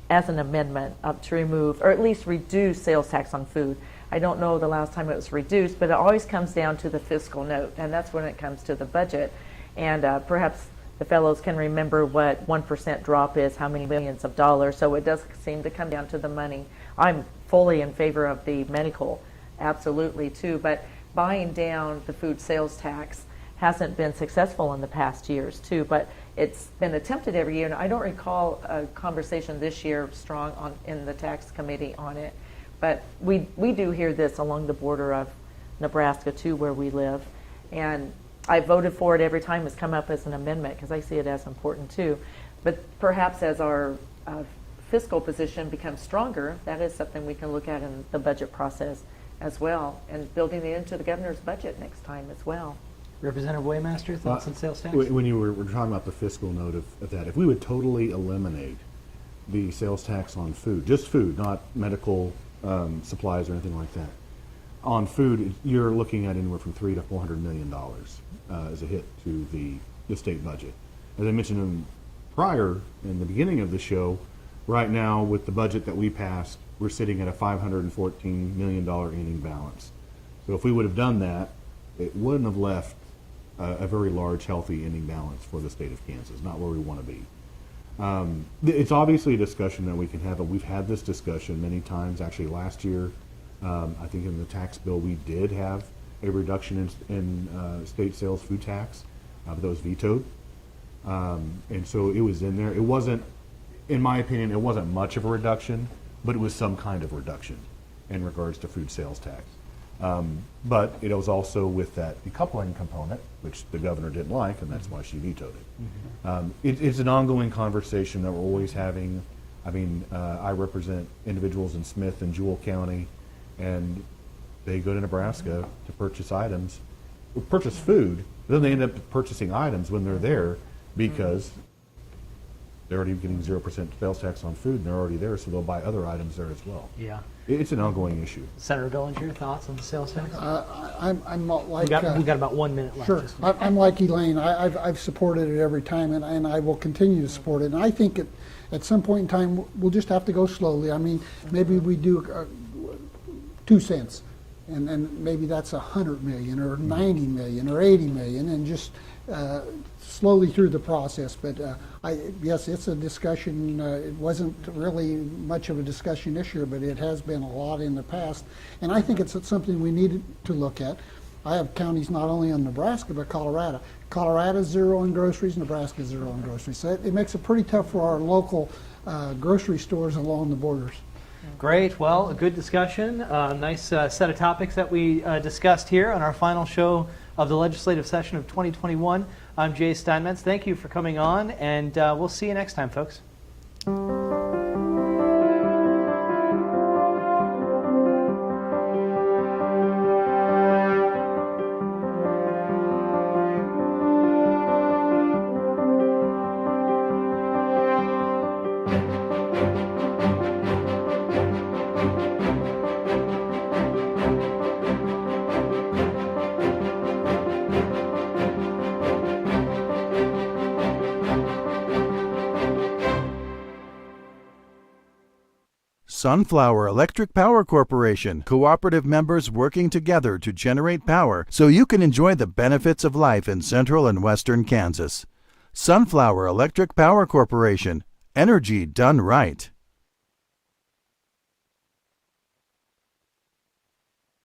as an amendment to remove, or at least reduce, sales tax on food. I don't know the last time it was reduced, but it always comes down to the fiscal note, and that's when it comes to the budget. And perhaps the fellows can remember what 1% drop is, how many millions of dollars, so it does seem to come down to the money. I'm fully in favor of the medical, absolutely too, but buying down the food sales tax hasn't been successful in the past years too, but it's been attempted every year, and I don't recall a conversation this year strong in the tax committee on it, but we do hear this along the border of Nebraska too, where we live, and I voted for it every time it's come up as an amendment because I see it as important too. But perhaps as our fiscal position becomes stronger, that is something we can look at in the budget process as well, and building it into the governor's budget next time as well. Representative Waymaster, thoughts on sales tax? When you were talking about the fiscal note of that, if we would totally eliminate the sales tax on food, just food, not medical supplies or anything like that, on food, you're looking at anywhere from $300 to $400 million as a hit to the state budget. As I mentioned prior in the beginning of the show, right now with the budget that we passed, we're sitting at a $514 million ending balance. So if we would have done that, it wouldn't have left a very large, healthy ending balance for the state of Kansas, not where we want to be. It's obviously a discussion that we can have, and we've had this discussion many times. Actually, last year, I think in the tax bill, we did have a reduction in state sales food tax, but that was vetoed. And so it was in there. It wasn't, in my opinion, it wasn't much of a reduction, but it was some kind of reduction in regards to food sales tax. But it was also with that decoupling component, which the governor didn't like, and that's why she vetoed it. It's an ongoing conversation that we're always having. I mean, I represent individuals in Smith and Jewell County, and they go to Nebraska to purchase items, purchase food, but then they end up purchasing items when they're there because they're already getting 0% sales tax on food and they're already there, so they'll buy other items there as well. Yeah. It's an ongoing issue. Senator Bellinger, thoughts on the sales tax? I'm not like... we got about 1 minute left. Sure. I'm like Elaine. I've supported it every time, and I will continue to support it. And I think at some point in time, we'll just have to go slowly. I mean, maybe we do 2 cents, and maybe that's 100 million or 90 million or 80 million, and just slowly through the process. But yes, it's a discussion. It wasn't really much of a discussion this year, but it has been a lot in the past. And I think it's something we need to look at. I have counties not only in Nebraska, but Colorado. Colorado's zero in groceries, Nebraska's zero in groceries. So it makes it pretty tough for our local grocery stores along the borders. Great. Well, a good discussion. Nice set of topics that we discussed here on our final show of the legislative session of 2021. I'm Jay Steinmetz. Thank you for coming on, and we'll see you next time, folks. Sunflower Electric Power Corporation, cooperative members working together to generate power so you can enjoy the benefits of life in central and western Kansas. Sunflower Electric Power Corporation, energy done right.